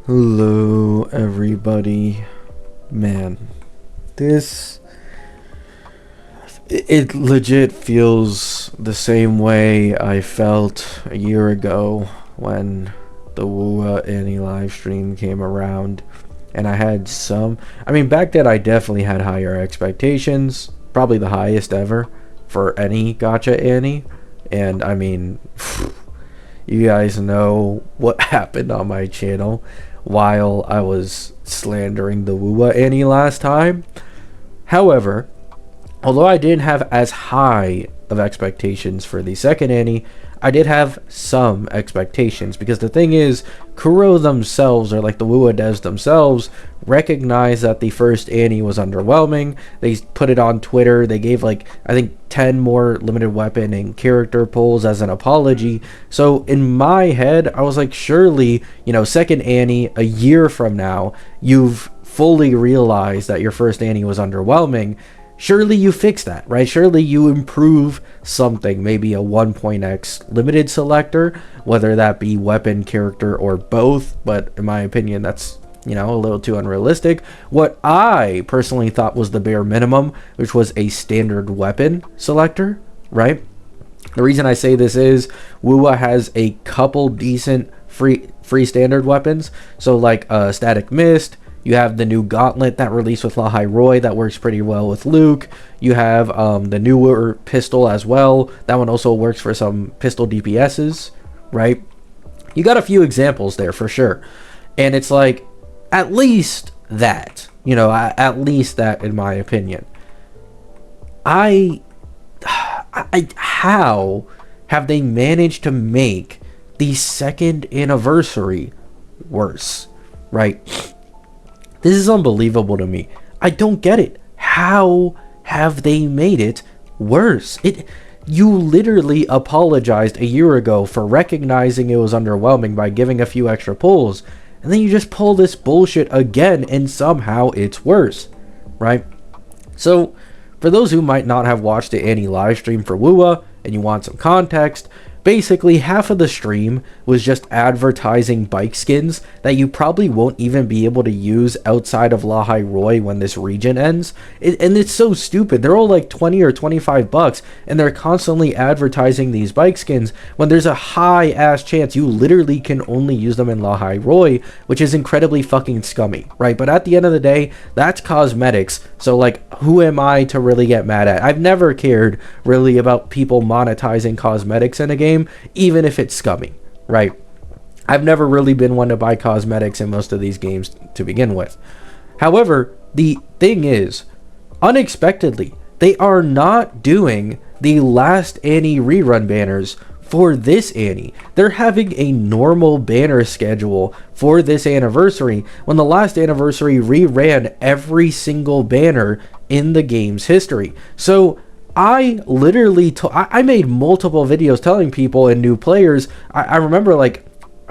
Hello, everybody. Man, this it legit feels the same way I felt a year ago when the Wua Annie live stream came around, and I had back then I definitely had higher expectations, probably the highest ever for any Gacha Annie, and you guys know what happened on my channel while I was slandering the Wua Annie last time. However, although I didn't have as high of expectations for the second Annie, I did have some expectations, because the thing is, Kuro themselves, or like the Wua devs themselves, recognized that the first Annie was underwhelming. They put it on Twitter. They gave I think 10 more limited weapon and character pulls as an apology. So in my head, I was like, surely, second Annie, a year from now, you've fully realized that your first Annie was underwhelming. Surely you fix that, right? Surely you improve something, maybe a 1.x limited selector, whether that be weapon, character, or both. But in my opinion, that's, a little too unrealistic. What I personally thought was the bare minimum, which was a standard weapon selector, right? The reason I say this is Wua has a couple decent free standard weapons. So like Static Mist. You have the new Gauntlet that released with Lahai Roy that works pretty well with Luke. You have the newer pistol as well. That one also works for some pistol DPSs, right? You got a few examples there for sure. And it's like, at least that, at least that in my opinion. How have they managed to make the second anniversary worse, right? This is unbelievable to me. I don't get it. How have they made it worse? You literally apologized a year ago for recognizing it was underwhelming by giving a few extra pulls, and then you just pull this bullshit again and somehow it's worse, right? So, for those who might not have watched the Annie live stream for Wua and you want some context, basically half of the stream was just advertising bike skins that you probably won't even be able to use outside of Lahai Roy when this region ends. And it's so stupid. They're all like 20 or 25 bucks, and they're constantly advertising these bike skins when there's a high ass chance you literally can only use them in Lahai Roy, which is incredibly fucking scummy, right? But at the end of the day, that's cosmetics. So who am I to really get mad at? I've never cared really about people monetizing cosmetics in a game, even if it's scummy, right? I've never really been one to buy cosmetics in most of these games to begin with. However, the thing is, unexpectedly, they are not doing the last Annie rerun banners for this Annie. They're having a normal banner schedule for this anniversary, when the last anniversary reran every single banner in the game's history. So I literally I made multiple videos telling people and new players. I remember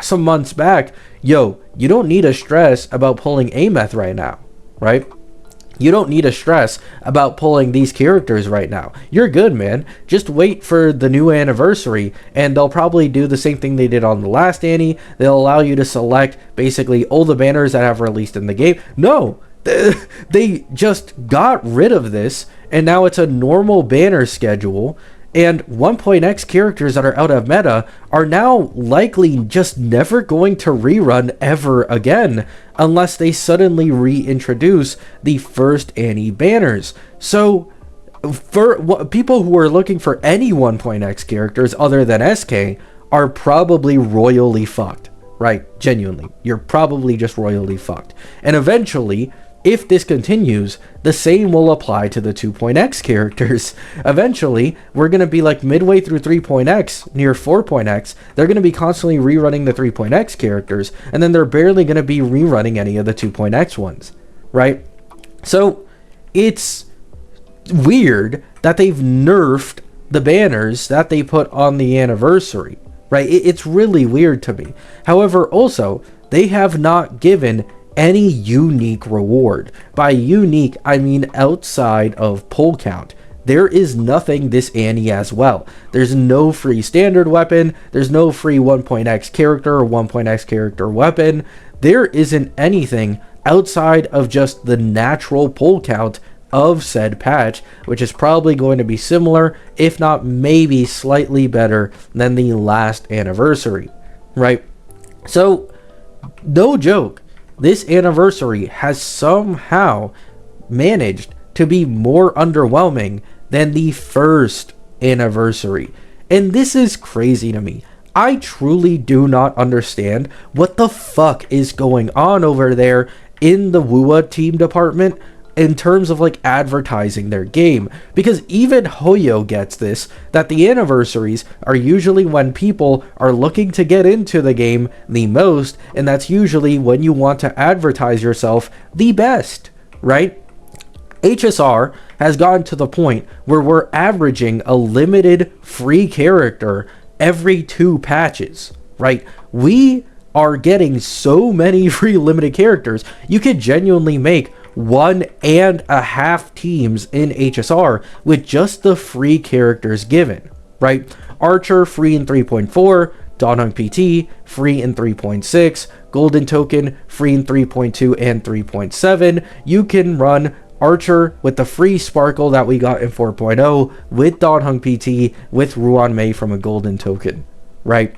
some months back, you don't need to stress about pulling Ameth right now, right? You don't need to stress about pulling these characters right now. You're good, man. Just wait for the new anniversary, and they'll probably do the same thing they did on the last Annie. They'll allow you to select basically all the banners that have released in the game. No, they just got rid of this, and now it's a normal banner schedule, and 1.x characters that are out of meta are now likely just never going to rerun ever again unless they suddenly reintroduce the first Annie banners. So for people who are looking for any 1.x characters other than SK are probably royally fucked, right? Genuinely, you're probably just royally fucked. And eventually, if this continues, the same will apply to the 2.x characters. Eventually, we're going to be midway through 3.x, near 4.x, they're going to be constantly rerunning the 3.x characters, and then they're barely going to be rerunning any of the 2.x ones, right? So, it's weird that they've nerfed the banners that they put on the anniversary, right? It's really weird to me. However, also, they have not given any unique reward. By unique, I mean outside of pull count. There is nothing this Annie as well. There's no free standard weapon. There's no free 1.x character or 1.x character weapon. there isn't anything outside of just the natural pull count of said patch, which is probably going to be similar, if not maybe slightly better than the last anniversary, right? So, no joke, this anniversary has somehow managed to be more underwhelming than the first anniversary. And this is crazy to me. I truly do not understand what the fuck is going on over there in the WUA team department in terms of like advertising their game, because even Hoyo gets this, that the anniversaries are usually when people are looking to get into the game the most, and that's usually when you want to advertise yourself the best, right? HSR has gotten to the point where we're averaging a limited free character every 2 patches, right? We are getting so many free limited characters, you could genuinely make 1.5 teams in HSR with just the free characters given, right? Archer free in 3.4, Dawnhung PT free in 3.6, Golden Token free in 3.2 and 3.7. You can run Archer with the free Sparkle that we got in 4.0, with Dawnhung PT, with Ruan Mei from a Golden Token, right?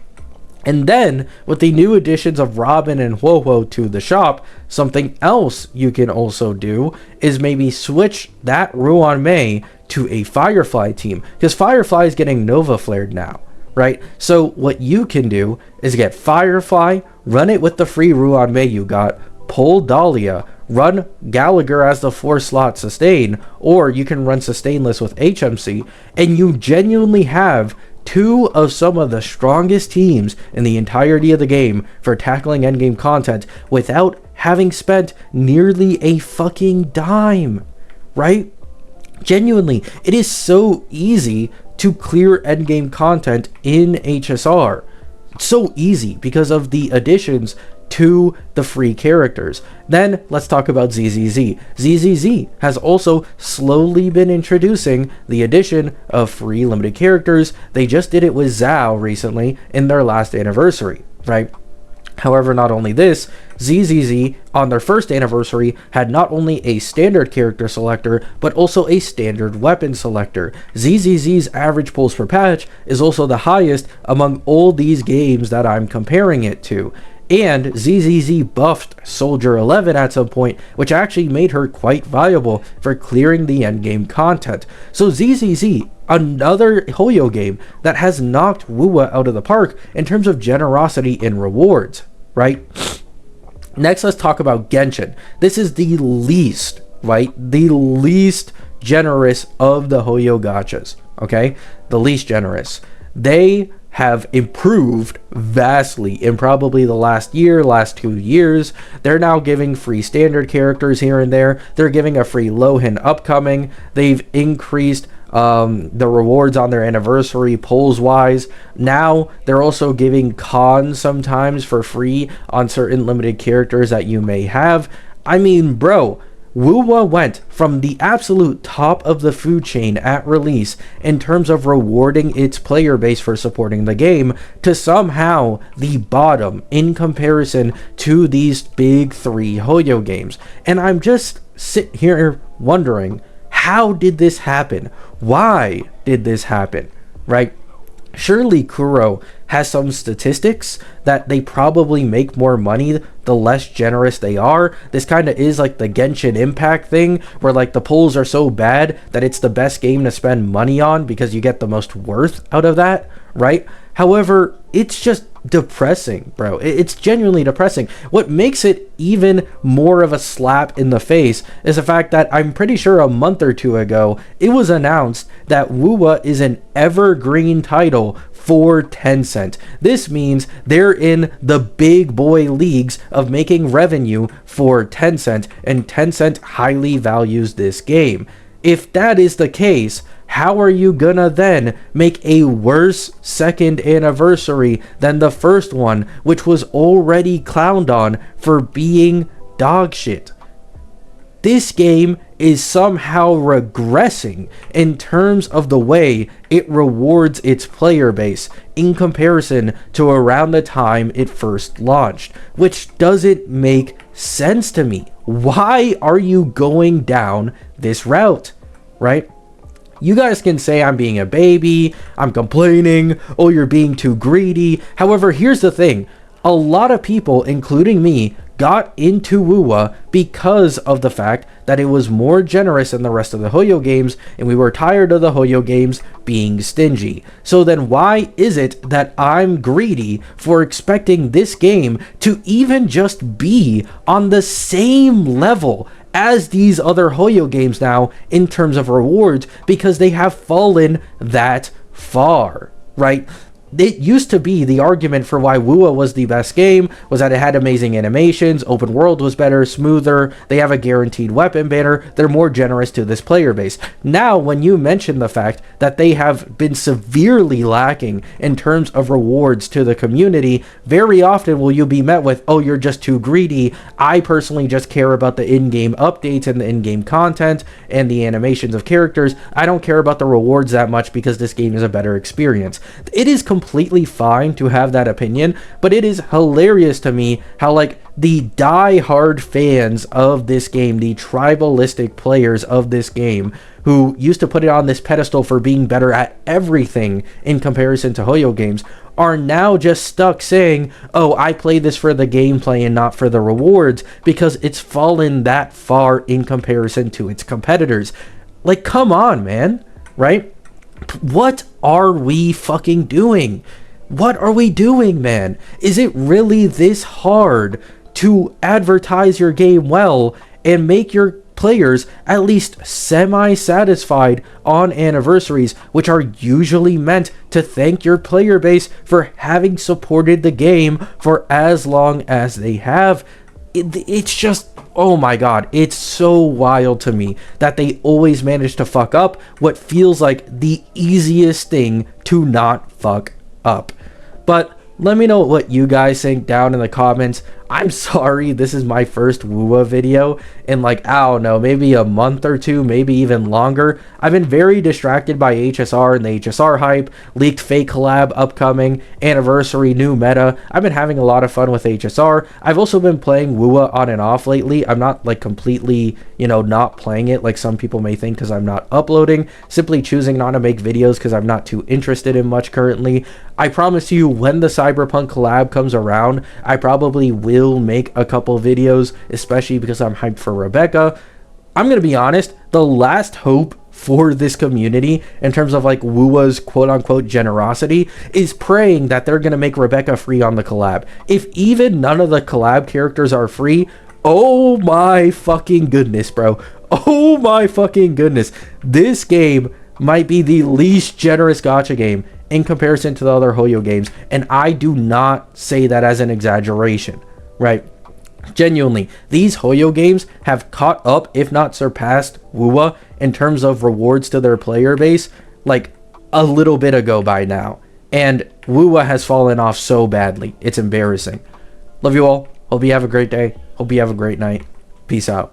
And then, with the new additions of Robin and Hoyo to the shop, something else you can also do is maybe switch that Ruan Mei to a Firefly team, because Firefly is getting Nova Flared now, right? So what you can do is get Firefly, run it with the free Ruan Mei you got, pull Dahlia, run Gallagher as the 4-slot sustain, or you can run sustainless with HMC, and you genuinely have 2 of some of the strongest teams in the entirety of the game for tackling endgame content without having spent nearly a fucking dime, right? Genuinely, it is so easy to clear endgame content in HSR. So easy because of the additions to the free characters. Then let's talk about ZZZ. ZZZ has also slowly been introducing the addition of free limited characters. They just did it with Zhao recently in their last anniversary, right? However, not only this, ZZZ on their first anniversary had not only a standard character selector, but also a standard weapon selector. ZZZ's average pulls per patch is also the highest among all these games that I'm comparing it to. And ZZZ buffed Soldier 11 at some point, which actually made her quite viable for clearing the endgame content. So ZZZ, another Hoyo game that has knocked WUA out of the park in terms of generosity in rewards, right? Next, let's talk about Genshin. This is the least, right? The least generous of the Hoyo gachas, okay? The least generous. They have improved vastly in probably the last 2 years. They're now giving free standard characters here and there. They're giving a free Lohin upcoming. They've increased the rewards on their anniversary polls wise. Now they're also giving cons sometimes for free on certain limited characters that you may have. I mean, bro, WUA went from the absolute top of the food chain at release in terms of rewarding its player base for supporting the game to somehow the bottom in comparison to these big 3 Hoyo games. And I'm just sitting here wondering, how did this happen? Why did this happen, right? Surely Kuro has some statistics that they probably make more money the less generous they are. This kind of is like the Genshin Impact thing, where like the polls are so bad that it's the best game to spend money on because you get the most worth out of that, right? However, it's just depressing, bro. It's genuinely depressing. What makes it even more of a slap in the face is the fact that I'm pretty sure a month or 2 ago, it was announced that WUA is an evergreen title for Tencent. This means they're in the big boy leagues of making revenue for Tencent, and Tencent highly values this game. If that is the case, how are you gonna then make a worse second anniversary than the first one, which was already clowned on for being dog shit? This game is somehow regressing in terms of the way it rewards its player base in comparison to around the time it first launched, which doesn't make sense to me. Why are you going down this route, right? You guys can say I'm being a baby, I'm complaining, oh, you're being too greedy. However, here's the thing. A lot of people, including me, got into WUWA because of the fact that it was more generous than the rest of the Hoyo games, and we were tired of the Hoyo games being stingy. So then why is it that I'm greedy for expecting this game to even just be on the same level as these other Hoyo games now in terms of rewards, because they have fallen that far, right? It used to be the argument for why WUWA was the best game was that it had amazing animations, open world was better, smoother, they have a guaranteed weapon banner, they're more generous to this player base. Now, when you mention the fact that they have been severely lacking in terms of rewards to the community, very often will you be met with, oh, you're just too greedy. I personally just care about the in-game updates and the in-game content and the animations of characters. I don't care about the rewards that much because this game is a better experience. It is completely fine to have that opinion, but it is hilarious to me how, like, the die-hard fans of this game, the tribalistic players of this game, who used to put it on this pedestal for being better at everything in comparison to Hoyo games, are now just stuck saying, oh, I play this for the gameplay and not for the rewards, because it's fallen that far in comparison to its competitors. Like, come on, man, right? What are we fucking doing? What are we doing, man? Is it really this hard to advertise your game well and make your players at least semi-satisfied on anniversaries, which are usually meant to thank your player base for having supported the game for as long as they have? It's just, oh my god, it's so wild to me that they always manage to fuck up what feels like the easiest thing to not fuck up. But let me know what you guys think down in the comments. I'm sorry, this is my first WUWA video in, like, I don't know, maybe a month or two, maybe even longer. I've been very distracted by HSR and the HSR hype, leaked fake collab upcoming, anniversary, new meta. I've been having a lot of fun with HSR. I've also been playing WUWA on and off lately. I'm not, like, completely, you know, not playing it like some people may think because I'm not uploading. Simply choosing not to make videos because I'm not too interested in much currently. I promise you, when the Cyberpunk collab comes around, I probably will make a couple videos, especially because I'm hyped for Rebecca. I'm gonna be honest, the last hope for this community in terms of, like, WUWA's quote-unquote generosity is praying that they're gonna make Rebecca free on the collab. If even none of the collab characters are free, oh my fucking goodness, bro. Oh my fucking goodness. This game might be the least generous gacha game in comparison to the other Hoyo games, and I do not say that as an exaggeration, right? Genuinely, these Hoyo games have caught up, if not surpassed, WUWA in terms of rewards to their player base, like, a little bit ago by now. And WUWA has fallen off so badly. It's embarrassing. Love you all. Hope you have a great day. Hope you have a great night. Peace out.